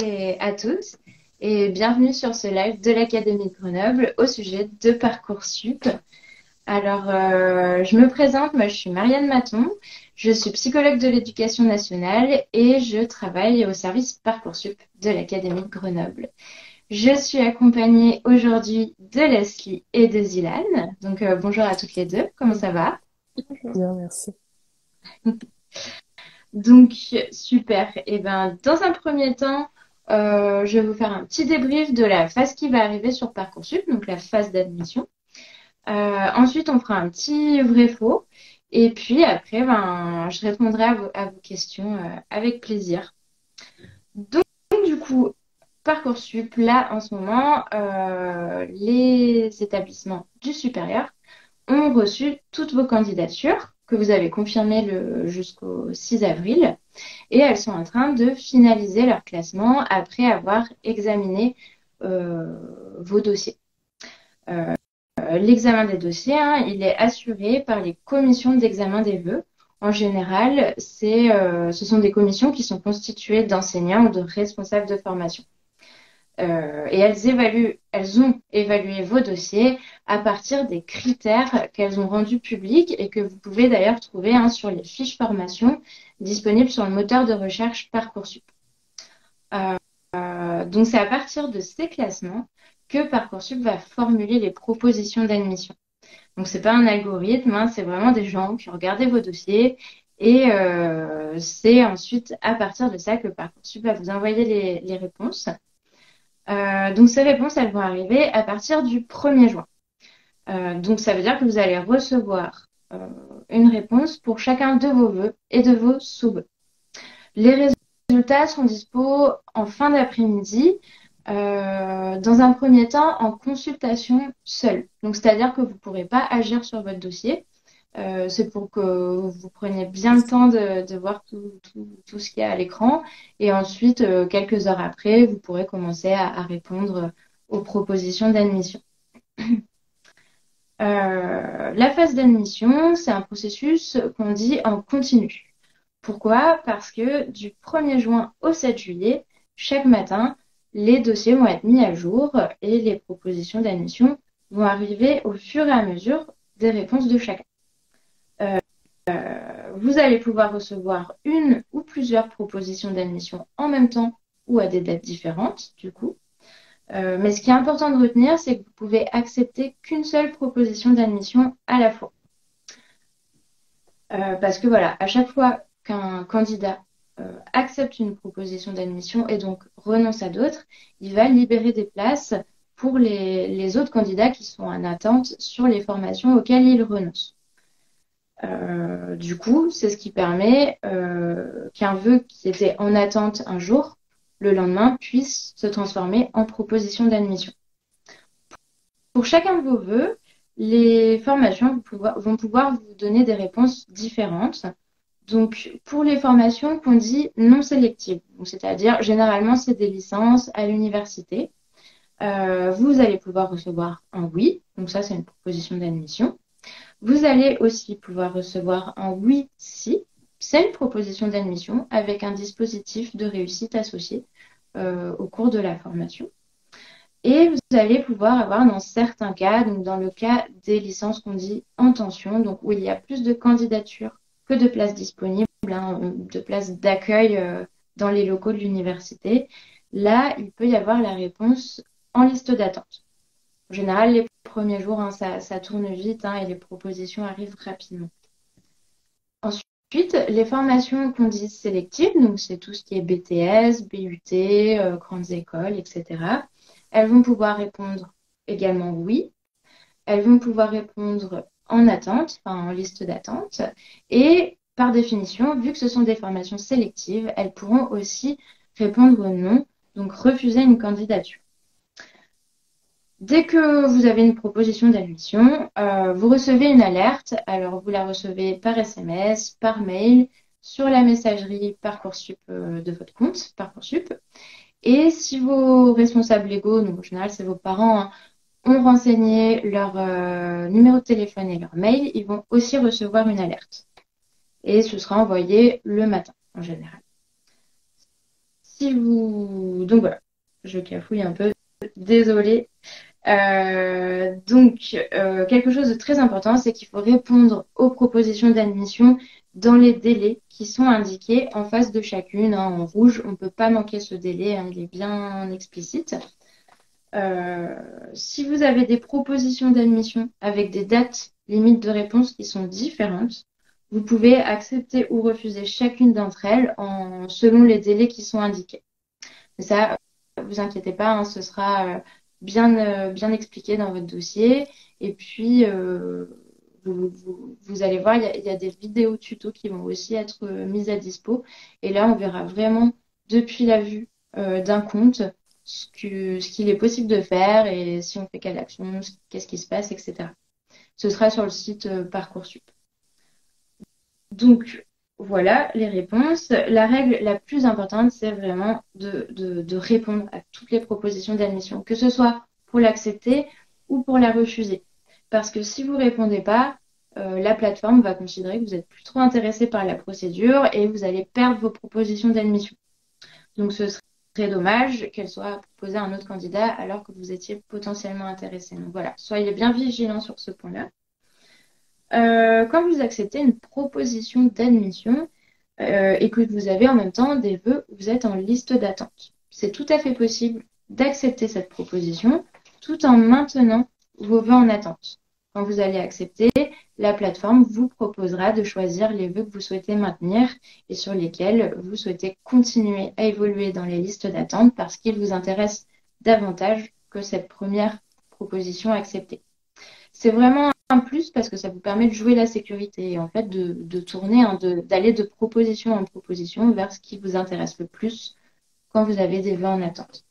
et à tous et bienvenue sur ce live de l'Académie de Grenoble au sujet de Parcoursup. Alors, je me présente, moi je suis Marianne Maton, je suis psychologue de l'éducation nationale et je travaille au service Parcoursup de l'Académie de Grenoble. Je suis accompagnée aujourd'hui de Leslie et de Zilane. Donc, bonjour à toutes les deux, comment ça va? Bien, merci. Donc, super. Et ben, dans un premier temps, je vais vous faire un petit débrief de la phase qui va arriver sur Parcoursup, donc la phase d'admission. Ensuite, on fera un petit vrai-faux. Et puis après, ben, je répondrai à vos questions avec plaisir. Donc, du coup, Parcoursup, là, en ce moment, les établissements du supérieur ont reçu toutes vos candidatures que vous avez confirmées jusqu'au 6 avril et elles sont en train de finaliser leur classement après avoir examiné vos dossiers. L'examen des dossiers, hein, il est assuré par les commissions d'examen des vœux. En général, ce sont des commissions qui sont constituées d'enseignants ou de responsables de formation. Et elles ont évalué vos dossiers à partir des critères qu'elles ont rendus publics et que vous pouvez d'ailleurs trouver sur les fiches formation disponibles sur le moteur de recherche Parcoursup. Donc c'est à partir de ces classements que Parcoursup va formuler les propositions d'admission. Donc c'est pas un algorithme, hein, c'est vraiment des gens qui ont regardé vos dossiers et c'est ensuite à partir de ça que Parcoursup va vous envoyer les réponses. Donc ces réponses, elles vont arriver à partir du 1er juin. Donc ça veut dire que vous allez recevoir une réponse pour chacun de vos vœux et de vos sous-vœux. Les résultats seront dispo en fin d'après-midi, dans un premier temps en consultation seule. Donc c'est-à-dire que vous ne pourrez pas agir sur votre dossier. C'est pour que vous preniez bien le temps de voir tout ce qu'il y a à l'écran. Et ensuite, quelques heures après, vous pourrez commencer à répondre aux propositions d'admission. La phase d'admission, c'est un processus qu'on dit en continu. Pourquoi? Parce que du 1er juin au 7 juillet, chaque matin, les dossiers vont être mis à jour et les propositions d'admission vont arriver au fur et à mesure des réponses de chacun. Vous allez pouvoir recevoir une ou plusieurs propositions d'admission en même temps ou à des dates différentes, du coup. Mais ce qui est important de retenir, c'est que vous pouvez accepter qu'une seule proposition d'admission à la fois. Parce que voilà, à chaque fois qu'un candidat accepte une proposition d'admission et donc renonce à d'autres, il va libérer des places pour les autres candidats qui sont en attente sur les formations auxquelles il renonce. Du coup, c'est ce qui permet qu'un vœu qui était en attente un jour, le lendemain, puisse se transformer en proposition d'admission. Pour chacun de vos vœux, les formations vont pouvoir vous donner des réponses différentes. Donc, pour les formations qu'on dit non sélectives, c'est-à-dire généralement c'est des licences à l'université, vous allez pouvoir recevoir un oui, donc ça c'est une proposition d'admission. Vous allez aussi pouvoir recevoir un oui si, c'est une proposition d'admission avec un dispositif de réussite associé au cours de la formation. Et vous allez pouvoir avoir dans certains cas, donc dans le cas des licences qu'on dit en tension, donc où il y a plus de candidatures que de places disponibles, de places d'accueil dans les locaux de l'université, là, il peut y avoir la réponse en liste d'attente. En général, les premiers jours, ça tourne vite et les propositions arrivent rapidement. Ensuite, les formations qu'on dit sélectives, donc c'est tout ce qui est BTS, BUT, grandes écoles, etc. Elles vont pouvoir répondre également oui. Elles vont pouvoir répondre en attente, en liste d'attente. Et par définition, vu que ce sont des formations sélectives, elles pourront aussi répondre non, donc refuser une candidature. Dès que vous avez une proposition d'admission, vous recevez une alerte. Alors, vous la recevez par SMS, par mail, sur la messagerie Parcoursup de votre compte Parcoursup. Et si vos responsables légaux, donc en général c'est vos parents, ont renseigné leur numéro de téléphone et leur mail, ils vont aussi recevoir une alerte. Et ce sera envoyé le matin en général. Donc voilà, je cafouille un peu, désolée. Quelque chose de très important, c'est qu'il faut répondre aux propositions d'admission dans les délais qui sont indiqués en face de chacune, hein, en rouge. On ne peut pas manquer ce délai, hein, il est bien explicite. Si vous avez des propositions d'admission avec des dates limites de réponse qui sont différentes, vous pouvez accepter ou refuser chacune d'entre elles selon les délais qui sont indiqués. Mais ça, vous inquiétez pas, hein, ce sera bien expliqué dans votre dossier. Et puis, vous allez voir, il y a des vidéos tutos qui vont aussi être mises à dispo. Et là, on verra vraiment depuis la vue d'un compte qu'il est possible de faire et si on fait quelle action, qu'est-ce qui se passe, etc. Ce sera sur le site Parcoursup. Donc, voilà les réponses. La règle la plus importante, c'est vraiment de répondre à toutes les propositions d'admission, que ce soit pour l'accepter ou pour la refuser. Parce que si vous ne répondez pas, la plateforme va considérer que vous n'êtes plus trop intéressé par la procédure et vous allez perdre vos propositions d'admission. Donc, ce serait dommage qu'elle soit proposée à un autre candidat alors que vous étiez potentiellement intéressé. Donc voilà, soyez bien vigilants sur ce point-là. Quand vous acceptez une proposition d'admission et que vous avez en même temps des vœux, vous êtes en liste d'attente. C'est tout à fait possible d'accepter cette proposition tout en maintenant vos vœux en attente. Quand vous allez accepter, la plateforme vous proposera de choisir les vœux que vous souhaitez maintenir et sur lesquels vous souhaitez continuer à évoluer dans les listes d'attente parce qu'ils vous intéressent davantage que cette première proposition acceptée. C'est vraiment un plus parce que ça vous permet de jouer la sécurité et en fait de tourner, hein, d'aller de proposition en proposition vers ce qui vous intéresse le plus quand vous avez des vœux en attente.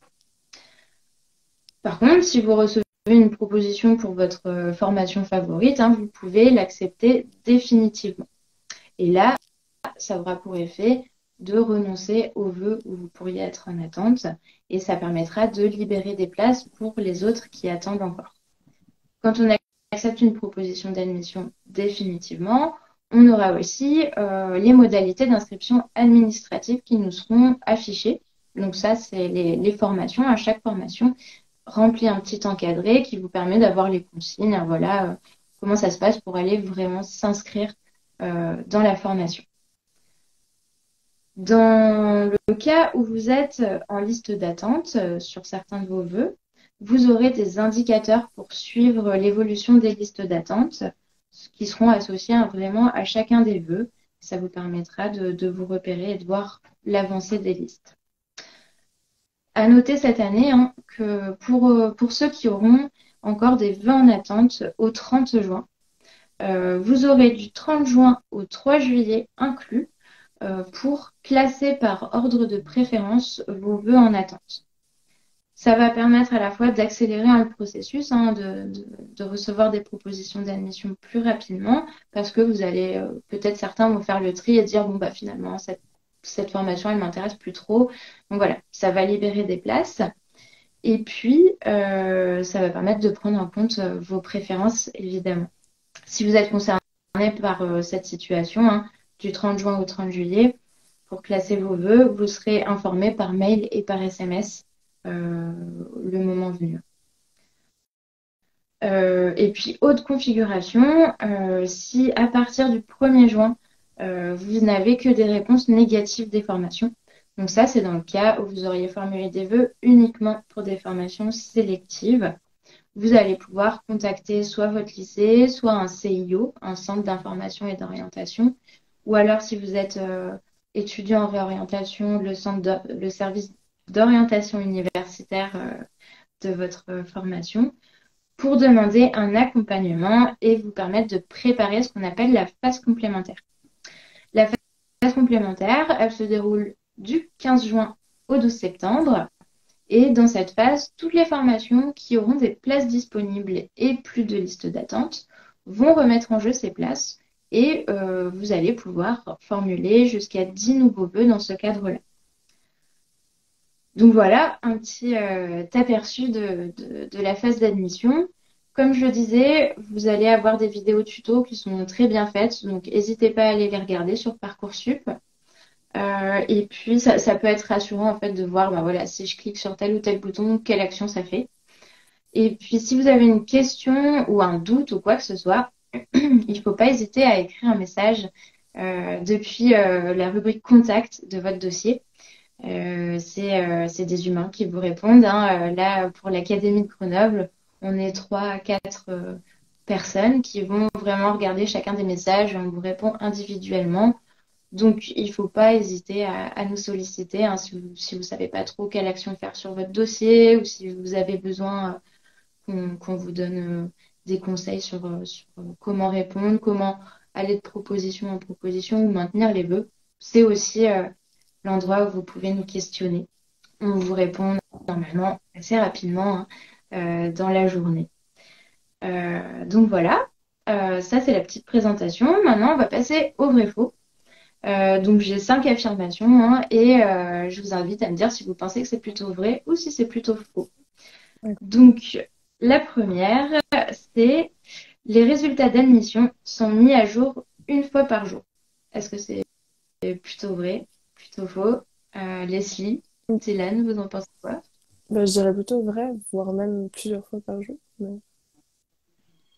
Par contre, si vous recevez une proposition pour votre formation favorite, hein, vous pouvez l'accepter définitivement. Et là, ça aura pour effet de renoncer aux vœux où vous pourriez être en attente et ça permettra de libérer des places pour les autres qui attendent encore. Quand on accepte une proposition d'admission définitivement, on aura aussi les modalités d'inscription administrative qui nous seront affichées. Donc ça, c'est les formations. À chaque formation, remplit un petit encadré qui vous permet d'avoir les consignes. Voilà comment ça se passe pour aller vraiment s'inscrire dans la formation. Dans le cas où vous êtes en liste d'attente sur certains de vos vœux, vous aurez des indicateurs pour suivre l'évolution des listes d'attente qui seront associés vraiment à chacun des vœux. Ça vous permettra de vous repérer et de voir l'avancée des listes. À noter cette année hein, que pour ceux qui auront encore des vœux en attente au 30 juin, vous aurez du 30 juin au 3 juillet inclus pour classer par ordre de préférence vos vœux en attente. Ça va permettre à la fois d'accélérer le processus, hein, de recevoir des propositions d'admission plus rapidement parce que vous allez, peut-être certains vont faire le tri et dire bon bah finalement cette formation elle m'intéresse plus trop. Donc voilà, ça va libérer des places et puis ça va permettre de prendre en compte vos préférences évidemment. Si vous êtes concerné par cette situation hein, du 30 juin au 30 juillet, pour classer vos vœux, vous serez informé par mail et par SMS le moment venu. Et puis, autre configuration, si à partir du 1er juin, vous n'avez que des réponses négatives des formations, donc ça, c'est dans le cas où vous auriez formulé des vœux uniquement pour des formations sélectives, vous allez pouvoir contacter soit votre lycée, soit un CIO, un centre d'information et d'orientation, ou alors si vous êtes étudiant en réorientation, le service d'orientation universitaire de votre formation pour demander un accompagnement et vous permettre de préparer ce qu'on appelle la phase complémentaire. La phase complémentaire, elle se déroule du 15 juin au 12 septembre et dans cette phase, toutes les formations qui auront des places disponibles et plus de liste d'attente vont remettre en jeu ces places et vous allez pouvoir formuler jusqu'à 10 nouveaux vœux dans ce cadre-là. Donc voilà, un petit aperçu de la phase d'admission. Comme je le disais, vous allez avoir des vidéos tutos qui sont très bien faites, donc n'hésitez pas à aller les regarder sur Parcoursup. Et puis, ça peut être rassurant en fait de voir, bah, voilà, si je clique sur tel ou tel bouton, quelle action ça fait. Et puis, si vous avez une question ou un doute ou quoi que ce soit, il ne faut pas hésiter à écrire un message depuis la rubrique contact de votre dossier. C'est des humains qui vous répondent, hein. Là, pour l'Académie de Grenoble, on est 3 à 4 personnes qui vont vraiment regarder chacun des messages et on vous répond individuellement. Donc, il ne faut pas hésiter à nous solliciter, hein, si vous savez pas trop quelle action faire sur votre dossier ou si vous avez besoin qu'on vous donne des conseils sur comment répondre, comment aller de proposition en proposition ou maintenir les vœux. C'est aussi l'endroit où vous pouvez nous questionner. On vous répond normalement assez rapidement, hein, dans la journée. Donc voilà, ça c'est la petite présentation. Maintenant, on va passer au vrai-faux. Donc j'ai 5 affirmations, hein, et je vous invite à me dire si vous pensez que c'est plutôt vrai ou si c'est plutôt faux. D'accord. Donc la première, c'est les résultats d'admission sont mis à jour une fois par jour. Est-ce que c'est plutôt vrai, plutôt faux? Leslie, Dylan, vous en pensez quoi? Bah, je dirais plutôt vrai, voire même plusieurs fois par jour. Mais...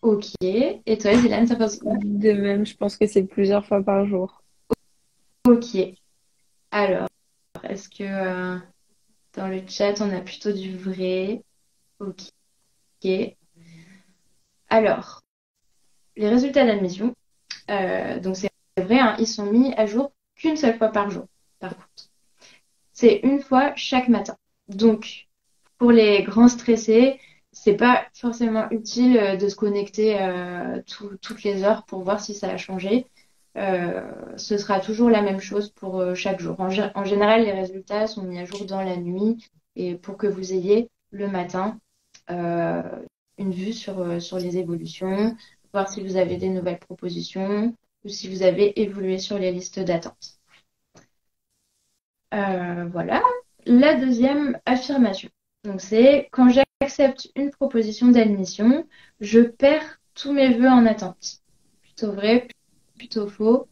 Ok. Et toi, Dylan, ça pense quoi? De même, je pense que c'est plusieurs fois par jour. Ok. Alors, est-ce que dans le chat, on a plutôt du vrai? Ok. Alors, les résultats d'admission, donc c'est vrai, hein, ils sont mis à jour qu'une seule fois par jour, par contre. C'est une fois chaque matin. Donc, pour les grands stressés, c'est pas forcément utile de se connecter toutes les heures pour voir si ça a changé. Ce sera toujours la même chose pour chaque jour. En général, les résultats sont mis à jour dans la nuit et pour que vous ayez le matin euh, une vue sur les évolutions, voir si vous avez des nouvelles propositions ou si vous avez évolué sur les listes d'attente. Voilà. La deuxième affirmation. Donc, c'est quand j'accepte une proposition d'admission, je perds tous mes vœux en attente. Plutôt vrai, plutôt faux.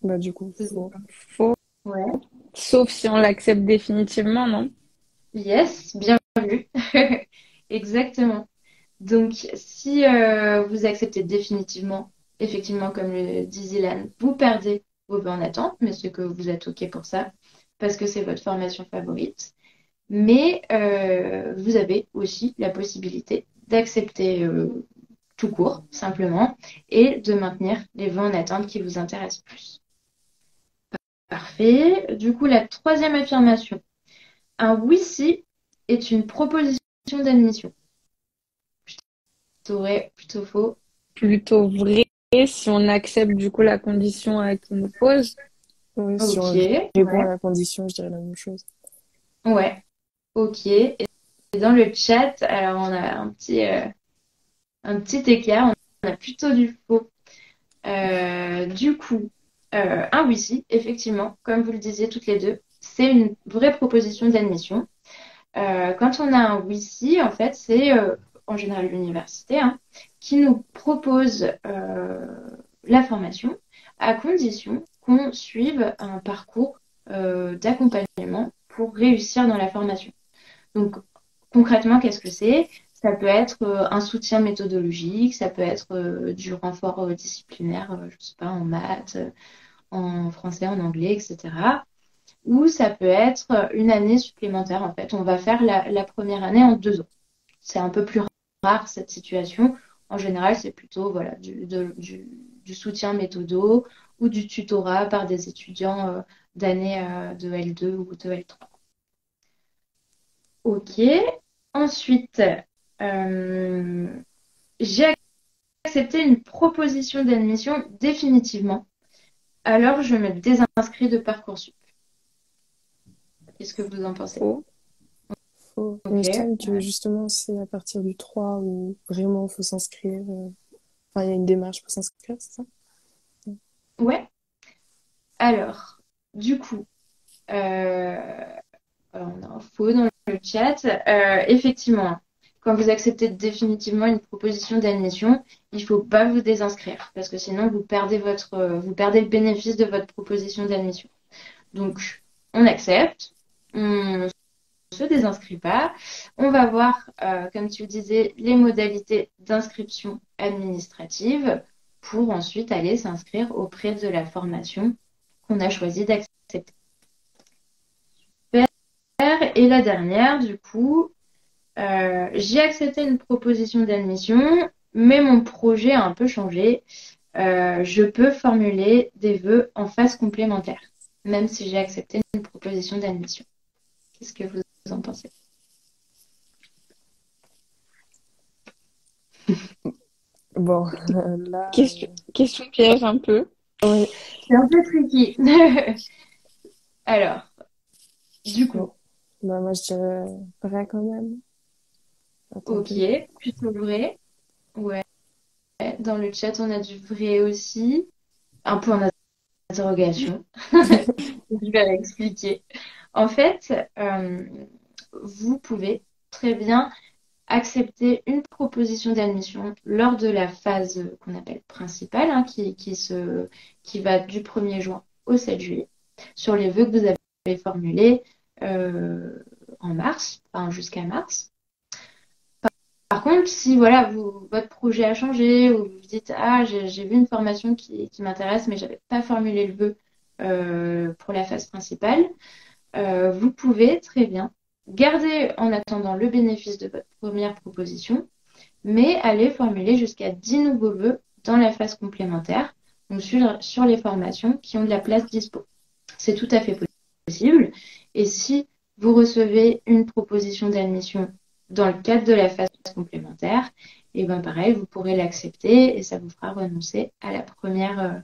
Bah, du coup, Vous faux. en- Faux. Ouais. Sauf si on l'accepte définitivement, non? Yes, bien vu. Exactement. Donc, si vous acceptez définitivement, effectivement, comme le dit Zilan, vous perdez vos vœux en attente, mais c'est que vous êtes OK pour ça, parce que c'est votre formation favorite. Mais vous avez aussi la possibilité d'accepter tout court, simplement, et de maintenir les vœux en attente qui vous intéressent plus. Parfait. Du coup, la troisième affirmation. Un oui-si est une proposition d'admission. Plutôt vrai, plutôt faux. Plutôt vrai si on accepte du coup la condition qu'il nous pose. Oui, si Ok, on répond à ouais, la condition, je dirais la même chose. ouais, ok. Et dans le chat, alors on a un petit écart, on a plutôt du faux. Du coup, un oui-si, effectivement, comme vous le disiez toutes les deux, c'est une vraie proposition d'admission. Quand on a un oui-si, en fait, c'est en général l'université, hein, qui nous propose la formation à condition qu'on suive un parcours d'accompagnement pour réussir dans la formation. Donc, concrètement, qu'est-ce que c'est? Ça peut être un soutien méthodologique, ça peut être du renfort disciplinaire, je ne sais pas, en maths, en français, en anglais, etc. Ou ça peut être une année supplémentaire, en fait. On va faire la première année en 2 ans. C'est un peu plus rare, cette situation. En général, c'est plutôt voilà, du soutien méthodo ou du tutorat par des étudiants d'année de L2 ou de L3. Ok. Ensuite, euh, j'ai accepté une proposition d'admission définitivement. Alors, je me désinscris de Parcoursup. Qu'est-ce que vous en pensez? Faux. Faux. Il Ok. me semble que Ouais. justement, c'est à partir du 3 où vraiment il faut s'inscrire. Enfin, il y a une démarche pour s'inscrire, c'est ça? Ouais. Alors, du coup, euh, on a un faux dans le chat. Effectivement, quand vous acceptez définitivement une proposition d'admission, il ne faut pas vous désinscrire parce que sinon vous perdez le bénéfice de votre proposition d'admission. Donc, on accepte, on se désinscrit pas. On va voir, comme tu le disais, les modalités d'inscription administrative pour ensuite aller s'inscrire auprès de la formation qu'on a choisi d'accepter. Et la dernière, du coup, j'ai accepté une proposition d'admission, mais mon projet a un peu changé. Je peux formuler des vœux en phase complémentaire, même si j'ai accepté une proposition d'admission. Qu'est-ce que vous en pensez? Bon, là, Question piège un peu. oui. C'est un peu tricky. Alors, du coup, Bah, moi, je dirais vrai quand même. ok, Attendez. plutôt vrai. Ouais. Dans le chat, on a du vrai aussi. Un point d'interrogation. Je vais l'expliquer. En fait, vous pouvez très bien accepter une proposition d'admission lors de la phase qu'on appelle principale, hein, qui va du 1er juin au 7 juillet, sur les vœux que vous avez formulés en mars, enfin jusqu'à mars. Par contre, si voilà, votre projet a changé ou vous dites ah j'ai vu une formation qui m'intéresse mais j'avais pas formulé le vœu pour la phase principale, vous pouvez très bien garder en attendant le bénéfice de votre première proposition, mais aller formuler jusqu'à 10 nouveaux vœux dans la phase complémentaire, donc sur les formations qui ont de la place dispo. C'est tout à fait possible. Et si vous recevez une proposition d'admission dans le cadre de la phase complémentaire, et bien pareil, vous pourrez l'accepter et ça vous fera renoncer à la première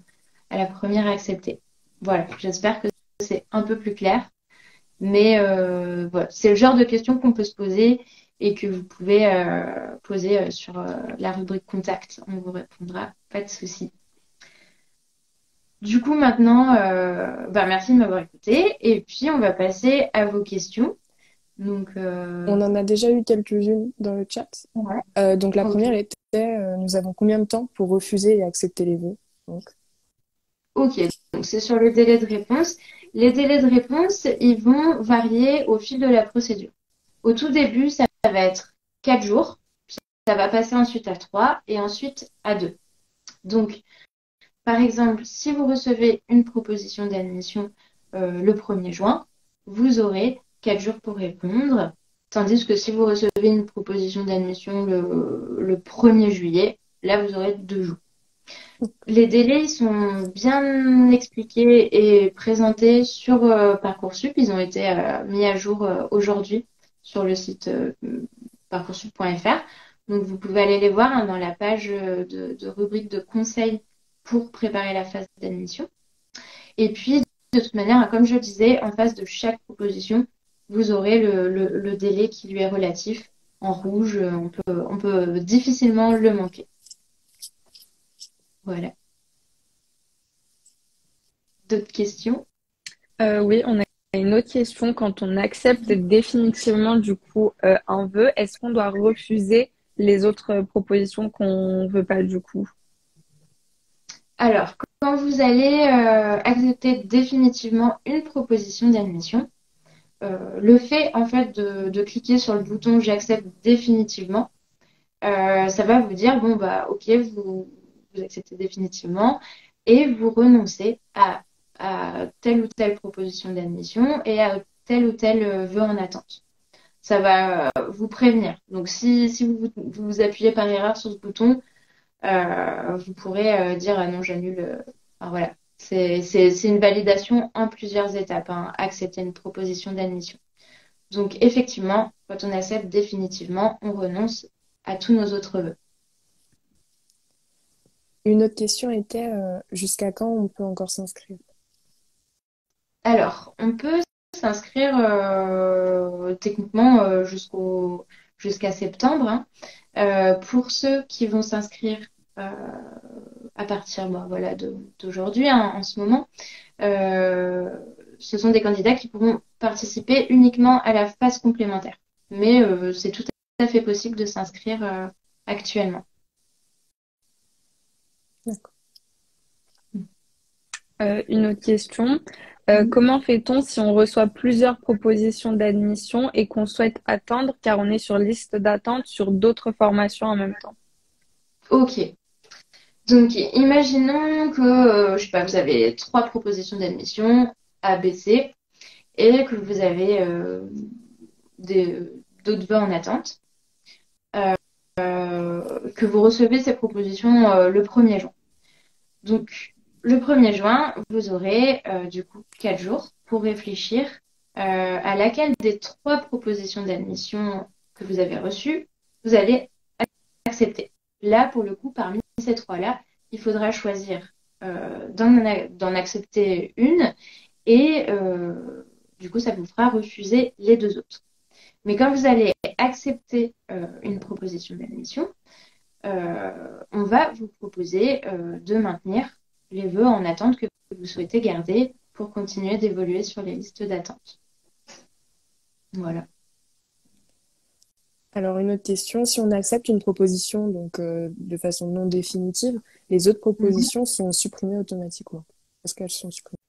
acceptée. Voilà, j'espère que c'est un peu plus clair. Mais voilà, c'est le genre de questions qu'on peut se poser et que vous pouvez poser sur la rubrique contact. On vous répondra, pas de souci. Du coup, maintenant, merci de m'avoir écouté. Et puis, on va passer à vos questions. Donc, On en a déjà eu quelques-unes dans le chat. ouais. Donc, la Ok. première était nous avons combien de temps pour refuser et accepter les vœux? Donc, Ok, donc c'est sur le délai de réponse. Les délais de réponse, ils vont varier au fil de la procédure. Au tout début, ça va être 4 jours. Ça va passer ensuite à 3 et ensuite à 2. Donc, par exemple, si vous recevez une proposition d'admission le 1er juin, vous aurez 4 jours pour répondre. Tandis que si vous recevez une proposition d'admission le 1er juillet, là, vous aurez 2 jours. Les délais sont bien expliqués et présentés sur Parcoursup. Ils ont été mis à jour aujourd'hui sur le site parcoursup.fr. Donc, vous pouvez aller les voir hein, dans la page de rubrique de conseils pour préparer la phase d'admission. Et puis, de toute manière, comme je le disais, en face de chaque proposition, vous aurez le délai qui lui est relatif en rouge. On peut difficilement le manquer. Voilà. D'autres questions? Oui, on a une autre question. Quand on accepte définitivement du coup un vœu, est-ce qu'on doit refuser les autres propositions qu'on veut pas du coup? Alors, quand vous allez accepter définitivement une proposition d'admission, le fait en fait de cliquer sur le bouton j'accepte définitivement, ça va vous dire bon bah ok vous acceptez définitivement et vous renoncez à telle ou telle proposition d'admission et à tel ou tel vœu en attente. Ça va vous prévenir. Donc si vous appuyez par erreur sur ce bouton, vous pourrez dire non, j'annule. Enfin, voilà. C'est une validation en plusieurs étapes, hein, accepter une proposition d'admission. Donc, effectivement, quand on accepte définitivement, on renonce à tous nos autres vœux. une autre question était jusqu'à quand on peut encore s'inscrire? Alors, on peut s'inscrire techniquement jusqu'à septembre. Hein. Pour ceux qui vont s'inscrire à partir voilà, d'aujourd'hui, hein, en ce moment, ce sont des candidats qui pourront participer uniquement à la phase complémentaire. Mais c'est tout à fait possible de s'inscrire actuellement. D'accord. Une autre question. Comment fait-on si on reçoit plusieurs propositions d'admission et qu'on souhaite attendre car on est sur liste d'attente sur d'autres formations en même temps? Ok. Donc, imaginons que, je sais pas, vous avez 3 propositions d'admission, A, B, C, et que vous avez d'autres vœux en attente, que vous recevez ces propositions le 1er juin. Donc, le 1er juin, vous aurez du coup 4 jours pour réfléchir à laquelle des 3 propositions d'admission que vous avez reçues, vous allez accepter. Là, pour le coup, parmi ces 3-là, il faudra choisir d'en accepter une et du coup, ça vous fera refuser les 2 autres. Mais quand vous allez accepter une proposition d'admission, on va vous proposer de maintenir les vœux en attente que vous souhaitez garder pour continuer d'évoluer sur les listes d'attente. Voilà. Alors, une autre question, si on accepte une proposition donc, de façon non définitive, les autres propositions sont supprimées automatiquement. Est-ce qu'elles sont supprimées?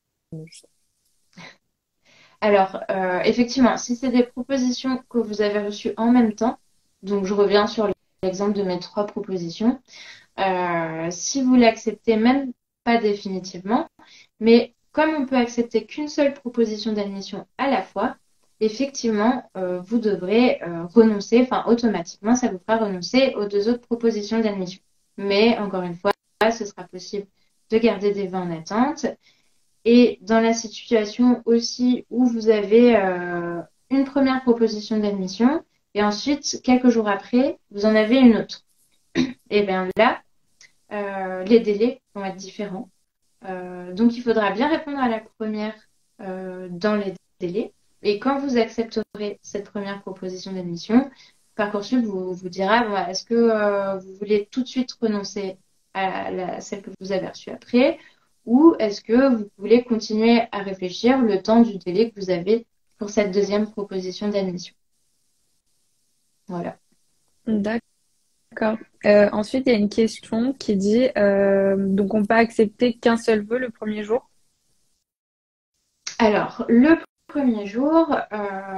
Alors, effectivement, si c'est des propositions que vous avez reçues en même temps, donc je reviens sur l'exemple de mes 3 propositions, si vous l'acceptez même pas définitivement, mais comme on peut accepter qu'une seule proposition d'admission à la fois, effectivement, vous devrez renoncer, enfin automatiquement, ça vous fera renoncer aux 2 autres propositions d'admission. Mais encore une fois, ce sera possible de garder des vœux en attente. Et dans la situation aussi où vous avez une première proposition d'admission et ensuite, quelques jours après, vous en avez une autre. Et bien là, les délais vont être différents. Donc, il faudra bien répondre à la première dans les délais. Et quand vous accepterez cette première proposition d'admission, Parcoursup vous dira bon, est-ce que vous voulez tout de suite renoncer à celle que vous avez reçue après ou est-ce que vous voulez continuer à réfléchir le temps du délai que vous avez pour cette deuxième proposition d'admission. Voilà. D'accord. Ensuite, il y a une question qui dit donc on peut accepter qu'un seul vœu le premier jour? Alors, le premier jour,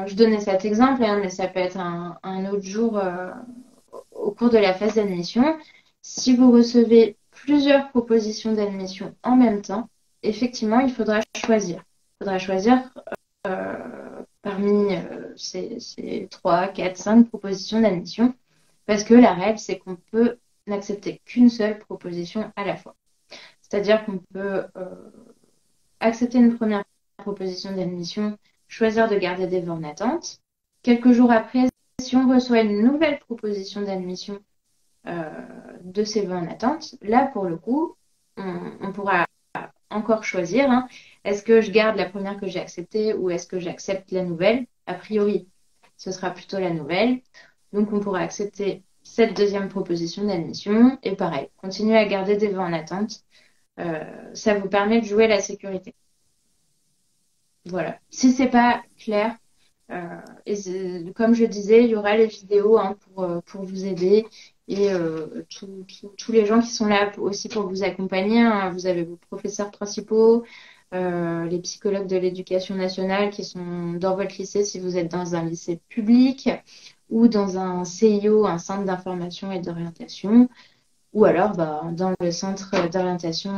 je donnais cet exemple, hein, mais ça peut être un autre jour au cours de la phase d'admission. Si vous recevez plusieurs propositions d'admission en même temps, effectivement, il faudra choisir. Il faudra choisir parmi ces 3, 4, 5 propositions d'admission, parce que la règle, c'est qu'on peut n'accepter qu'une seule proposition à la fois. C'est-à-dire qu'on peut accepter une première proposition d'admission, choisir de garder des vœux en attente. Quelques jours après, si on reçoit une nouvelle proposition d'admission de ces vœux en attente, là, pour le coup, on pourra encore choisir, hein, est-ce que je garde la première que j'ai acceptée ou est-ce que j'accepte la nouvelle? A priori, ce sera plutôt la nouvelle. Donc, on pourra accepter cette deuxième proposition d'admission et pareil, continuer à garder des vœux en attente. Ça vous permet de jouer la sécurité. Voilà. Si c'est pas clair, comme je disais, il y aura les vidéos hein, pour vous aider et tous les gens qui sont là aussi pour vous accompagner. Hein. Vous avez vos professeurs principaux, les psychologues de l'éducation nationale qui sont dans votre lycée si vous êtes dans un lycée public ou dans un CIO, un centre d'information et d'orientation, ou alors dans le centre d'orientation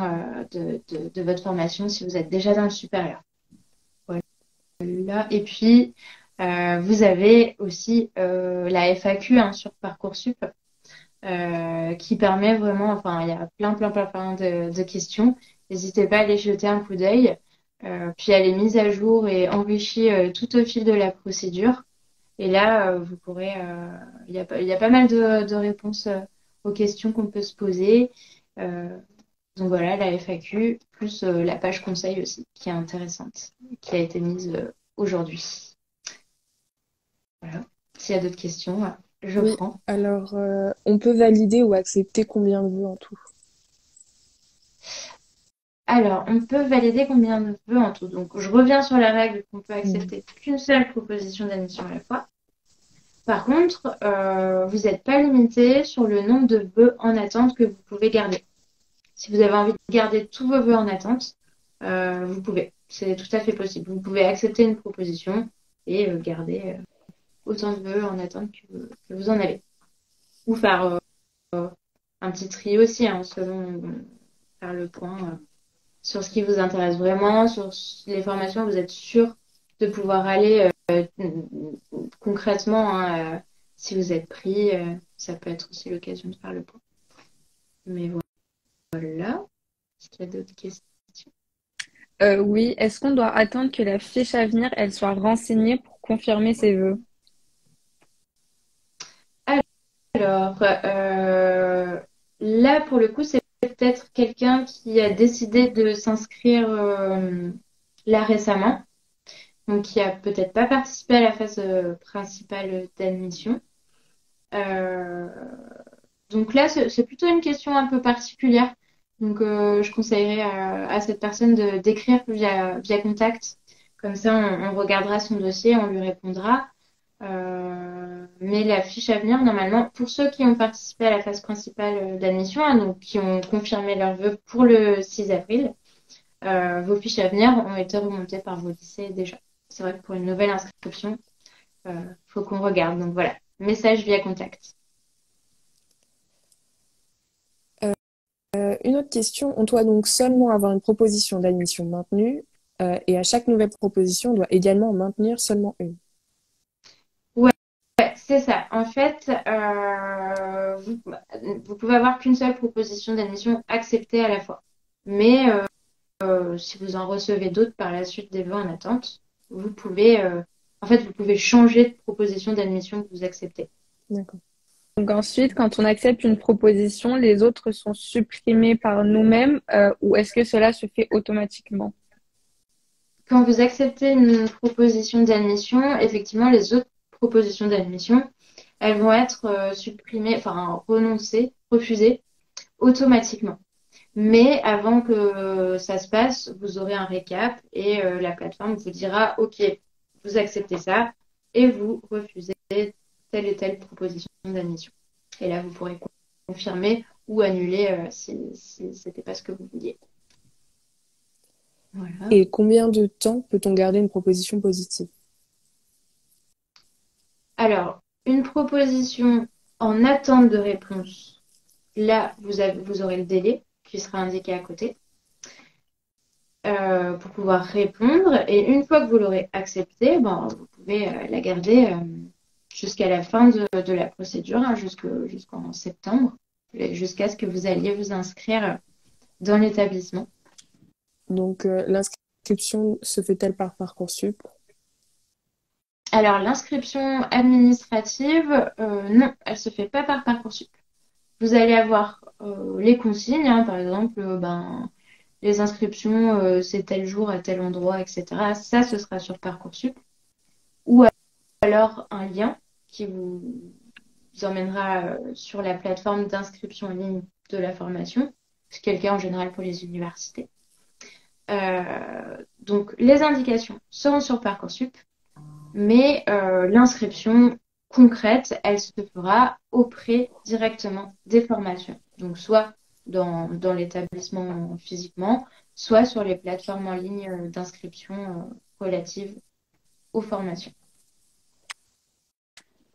de votre formation si vous êtes déjà dans le supérieur. Voilà. Et puis, vous avez aussi la FAQ hein, sur Parcoursup qui permet vraiment, enfin, il y a plein de questions. N'hésitez pas à aller jeter un coup d'œil. Puis elle est mise à jour et enrichie tout au fil de la procédure. Et là, vous pourrez, il y a pas mal de réponses aux questions qu'on peut se poser. Donc voilà, la FAQ, plus la page conseil aussi, qui est intéressante, qui a été mise aujourd'hui. Voilà. S'il y a d'autres questions, je prends. Alors, on peut valider ou accepter combien de vœux en tout? Alors, on peut valider combien de vœux en tout. Donc, je reviens sur la règle qu'on peut accepter qu'une seule proposition d'admission à la fois. Par contre, vous n'êtes pas limité sur le nombre de vœux en attente que vous pouvez garder. Si vous avez envie de garder tous vos vœux en attente, vous pouvez. c'est tout à fait possible. Vous pouvez accepter une proposition et garder autant de vœux en attente que vous en avez. Ou faire un petit tri aussi, hein, selon faire le point sur ce qui vous intéresse vraiment, sur les formations où vous êtes sûr de pouvoir aller concrètement, hein, si vous êtes pris, ça peut être aussi l'occasion de faire le point. Mais voilà. Est-ce qu'il y a d'autres questions? Oui, est-ce qu'on doit attendre que la fiche à venir, elle soit renseignée pour confirmer ses vœux? Alors, là, pour le coup, c'est peut-être quelqu'un qui a décidé de s'inscrire là récemment, donc qui a peut-être pas participé à la phase principale d'admission. Donc là, c'est plutôt une question un peu particulière. Donc, je conseillerais à cette personne d'écrire via contact. Comme ça, on regardera son dossier, on lui répondra. Mais la fiche à venir, normalement, pour ceux qui ont participé à la phase principale d'admission, hein, donc qui ont confirmé leur vœu pour le 6 avril, vos fiches à venir ont été remontées par vos lycées déjà. C'est vrai que pour une nouvelle inscription, faut qu'on regarde. Donc voilà, message via contact. Une autre question, on doit donc seulement avoir une proposition d'admission maintenue et à chaque nouvelle proposition, on doit également en maintenir seulement une. Ouais, c'est ça. En fait, vous pouvez avoir qu'une seule proposition d'admission acceptée à la fois. Mais si vous en recevez d'autres par la suite des vœux en attente, vous pouvez changer de proposition d'admission que vous acceptez. D'accord. Donc ensuite, quand on accepte une proposition, les autres sont supprimés par nous-mêmes ou est-ce que cela se fait automatiquement? Quand vous acceptez une proposition d'admission, effectivement, les autres propositions d'admission, elles vont être supprimées, enfin renoncées, refusées automatiquement. Mais avant que ça se passe, vous aurez un récap et la plateforme vous dira, OK, vous acceptez ça et vous refusez telle et telle proposition d'admission. Et là, vous pourrez confirmer ou annuler si c'était pas ce que vous vouliez. Voilà. Et combien de temps peut-on garder une proposition positive? Alors, une proposition en attente de réponse, là, vous aurez le délai qui sera indiqué à côté pour pouvoir répondre. Et une fois que vous l'aurez acceptée, vous pouvez la garder jusqu'à la fin de la procédure, hein, jusqu'en septembre, jusqu'à ce que vous alliez vous inscrire dans l'établissement. Donc, l'inscription se fait-elle par Parcoursup? Alors, l'inscription administrative, non, elle ne se fait pas par Parcoursup. Vous allez avoir les consignes, hein, par exemple, les inscriptions, c'est tel jour à tel endroit, etc. Ça, ce sera sur Parcoursup. Ou alors un lien qui vous emmènera sur la plateforme d'inscription en ligne de la formation. C'est quelqu'un en général pour les universités. Donc, les indications seront sur Parcoursup, mais l'inscription concrète, elle se fera auprès directement des formations. Donc, soit dans l'établissement physiquement, soit sur les plateformes en ligne d'inscription relatives aux formations.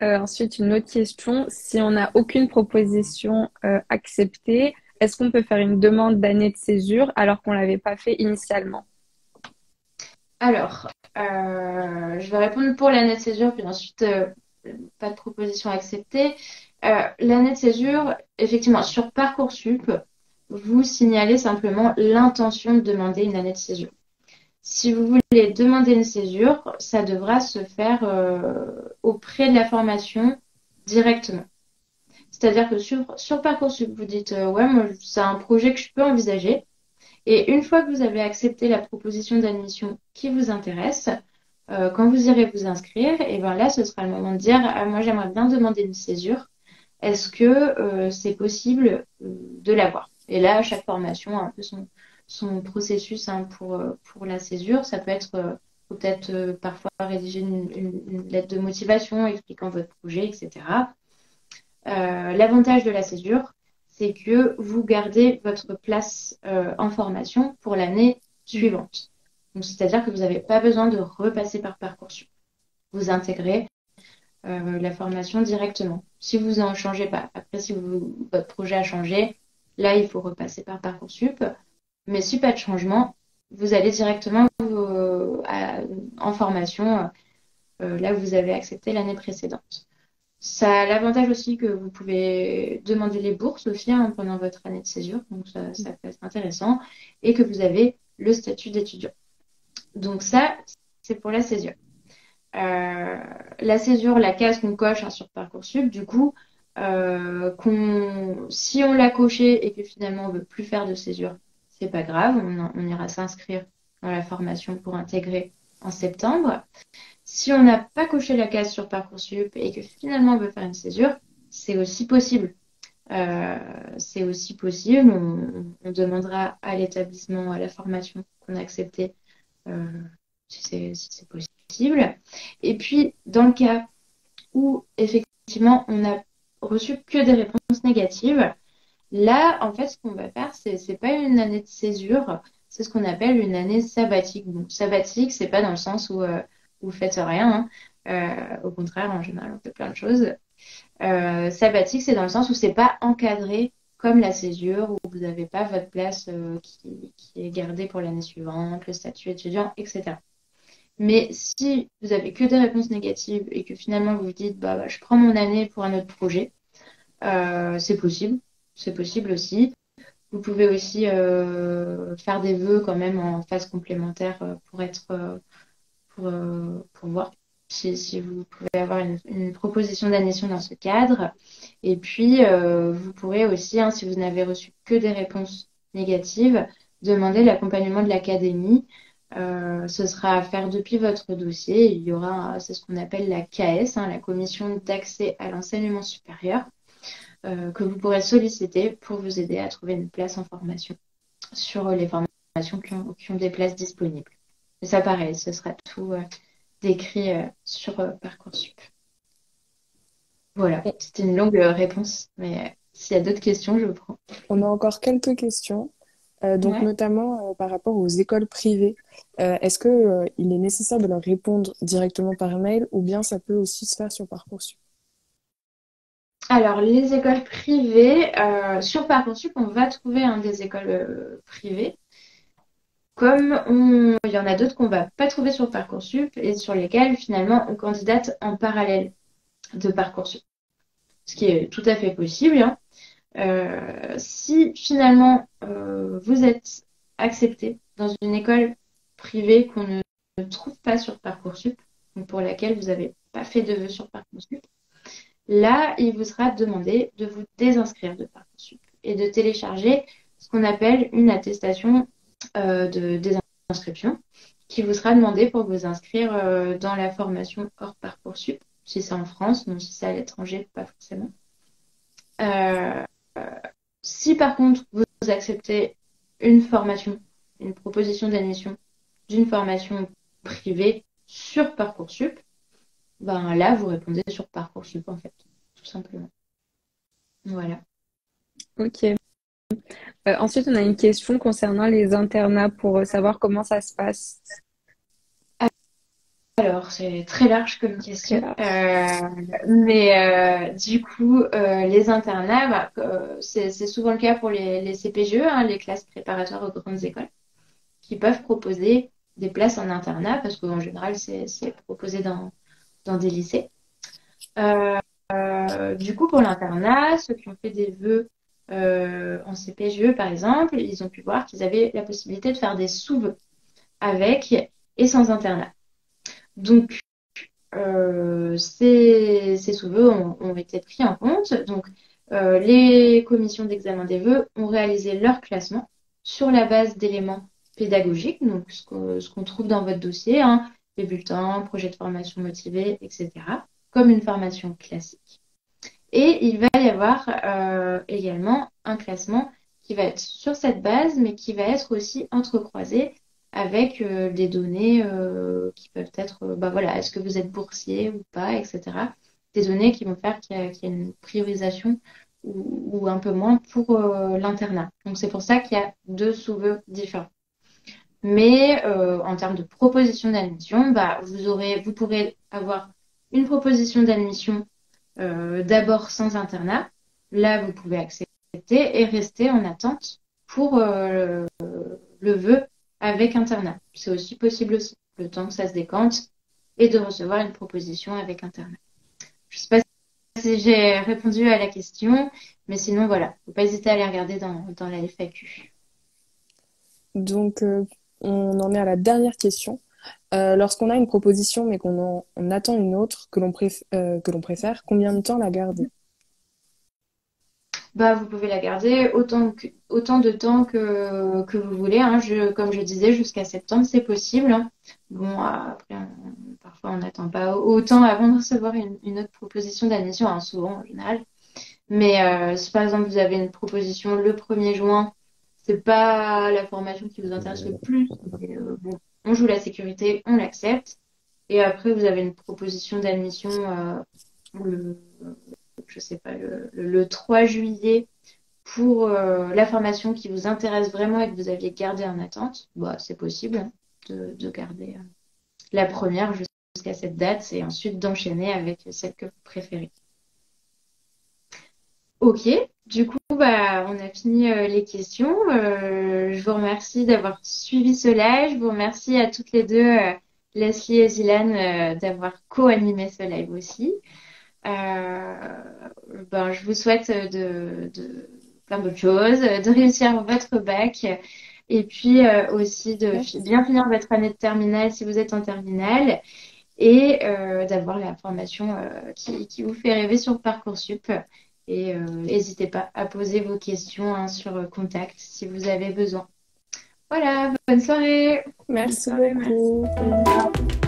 Ensuite, une autre question. Si on n'a aucune proposition acceptée, est-ce qu'on peut faire une demande d'année de césure alors qu'on ne l'avait pas fait initialement? Alors, je vais répondre pour l'année de césure, puis ensuite, pas de proposition acceptée. L'année de césure, effectivement, sur Parcoursup, vous signalez simplement l'intention de demander une année de césure. Si vous voulez demander une césure, ça devra se faire auprès de la formation directement. C'est-à-dire que sur Parcoursup, vous dites ouais, moi, c'est un projet que je peux envisager. Et une fois que vous avez accepté la proposition d'admission qui vous intéresse, quand vous irez vous inscrire, et bien là, ce sera le moment de dire moi, j'aimerais bien demander une césure. Est-ce que c'est possible de l'avoir? Et là, chaque formation a un peu son processus, hein, pour la césure. Ça peut être peut-être parfois rédiger une lettre de motivation expliquant votre projet, etc. L'avantage de la césure, c'est que vous gardez votre place en formation pour l'année suivante. Donc, c'est-à-dire que vous n'avez pas besoin de repasser par Parcoursup. Vous intégrez la formation directement. Si vous en changez pas. Après, si votre projet a changé, là, il faut repasser par Parcoursup. Mais si pas de changement, vous allez directement en formation là où vous avez accepté l'année précédente. Ça a l'avantage aussi que vous pouvez demander les bourses aussi pendant votre année de césure, donc ça peut être intéressant, et que vous avez le statut d'étudiant. Donc ça, c'est pour la césure. La césure, la case qu'on coche sur Parcoursup, du coup, si on l'a coché et que finalement on veut plus faire de césure, c'est pas grave, on ira s'inscrire dans la formation pour intégrer en septembre. Si on n'a pas coché la case sur Parcoursup et que finalement on veut faire une césure, c'est aussi possible. C'est aussi possible. On demandera à l'établissement, à la formation qu'on a acceptée, si c'est possible. Et puis, dans le cas où effectivement on n'a reçu que des réponses négatives, là, en fait, ce qu'on va faire, c'est pas une année de césure, c'est ce qu'on appelle une année sabbatique. Donc, sabbatique, c'est pas dans le sens où vous faites rien, hein. Au contraire, en général, on fait plein de choses. Sabbatique, c'est dans le sens où c'est pas encadré comme la césure, où vous n'avez pas votre place qui est gardée pour l'année suivante, le statut étudiant, etc. Mais si vous avez que des réponses négatives et que finalement vous vous dites bah, je prends mon année pour un autre projet, c'est possible. C'est possible aussi. Vous pouvez aussi faire des vœux quand même en phase complémentaire pour voir si vous pouvez avoir une proposition d'admission dans ce cadre. Et puis, vous pourrez aussi, si vous n'avez reçu que des réponses négatives, demander l'accompagnement de l'académie. Ce sera à faire depuis votre dossier. Il y aura, c'est ce qu'on appelle la KS, la Commission d'accès à l'enseignement supérieur, que vous pourrez solliciter pour vous aider à trouver une place en formation sur les formations qui ont des places disponibles. Et ça, pareil, ce sera tout décrit sur Parcoursup. Voilà, c'était une longue réponse, mais s'il y a d'autres questions, je prends. On a encore quelques questions. Donc Ouais. notamment par rapport aux écoles privées, est-ce que il est nécessaire de leur répondre directement par mail ou bien ça peut aussi se faire sur Parcoursup? Alors, les écoles privées, sur Parcoursup, on va trouver des écoles privées. Comme il y en a d'autres qu'on ne va pas trouver sur Parcoursup et sur lesquelles finalement on candidate en parallèle de Parcoursup. Ce qui est tout à fait possible, hein. Si finalement vous êtes accepté dans une école privée qu'on ne trouve pas sur Parcoursup, donc pour laquelle vous n'avez pas fait de vœux sur Parcoursup, là, il vous sera demandé de vous désinscrire de Parcoursup et de télécharger ce qu'on appelle une attestation de désinscription qui vous sera demandée pour vous inscrire dans la formation hors Parcoursup, si c'est en France, non si c'est à l'étranger, pas forcément. Si par contre vous acceptez une formation, une proposition d'admission d'une formation privée sur Parcoursup, ben là vous répondez sur Parcoursup en fait, tout simplement. Voilà. Ok. Ensuite, on a une question concernant les internats pour savoir comment ça se passe. Alors, c'est très large comme question. Très Mais du coup, les internats, c'est souvent le cas pour les CPGE, les classes préparatoires aux grandes écoles, qui peuvent proposer des places en internat, parce qu'en général, c'est proposé dans des lycées. Du coup, pour l'internat, ceux qui ont fait des vœux en CPGE, par exemple, ils ont pu voir qu'ils avaient la possibilité de faire des sous-vœux avec et sans internat. Donc, ces sous-vœux ont été pris en compte. Donc, les commissions d'examen des vœux ont réalisé leur classement sur la base d'éléments pédagogiques, donc ce qu'on trouve dans votre dossier, les bulletins, projets de formation motivés, etc., comme une formation classique. Et il va y avoir également un classement qui va être sur cette base, mais qui va être aussi entrecroisé avec des données qui peuvent être, voilà, est-ce que vous êtes boursier ou pas, etc. Des données qui vont faire qu'il y a une priorisation ou un peu moins pour l'internat. Donc c'est pour ça qu'il y a deux sous-vœux différents. Mais en termes de proposition d'admission, bah, vous pourrez avoir une proposition d'admission d'abord sans internat. Là, vous pouvez accepter et rester en attente pour le vœu avec internat. C'est aussi possible aussi, le temps que ça se décante et de recevoir une proposition avec internat. Je ne sais pas si j'ai répondu à la question, mais sinon, voilà, faut pas hésiter à aller regarder dans la FAQ. Donc, on en est à la dernière question. Lorsqu'on a une proposition mais on attend une autre que l'on préfère, combien de temps la garder? Bah, vous pouvez la garder autant de temps que vous voulez. Hein. Comme je disais, jusqu'à septembre, c'est possible. Hein. Bon, après, parfois, on n'attend pas autant avant de recevoir une autre proposition d'admission, hein, souvent en général. Mais si par exemple, vous avez une proposition le 1er juin, c'est pas la formation qui vous intéresse le plus. Mais, bon, on joue la sécurité, on l'accepte. Et après, vous avez une proposition d'admission je sais pas, le 3 juillet pour la formation qui vous intéresse vraiment et que vous aviez gardé en attente, bah, c'est possible hein, de garder la première jusqu'à cette date et ensuite d'enchaîner avec celle que vous préférez. Ok, du coup, bah, on a fini les questions. Je vous remercie d'avoir suivi cela. Je vous remercie à toutes les deux, Leslie et Zilan, d'avoir co-animé ce live aussi. Ben, je vous souhaite plein d'autres choses, de réussir votre bac et puis aussi de bien finir votre année de terminale si vous êtes en terminale et d'avoir la formation qui vous fait rêver sur Parcoursup. Et n'hésitez pas à poser vos questions hein, sur Contact si vous avez besoin. Voilà, bonne soirée. Merci Bonne soirée, beaucoup. merci.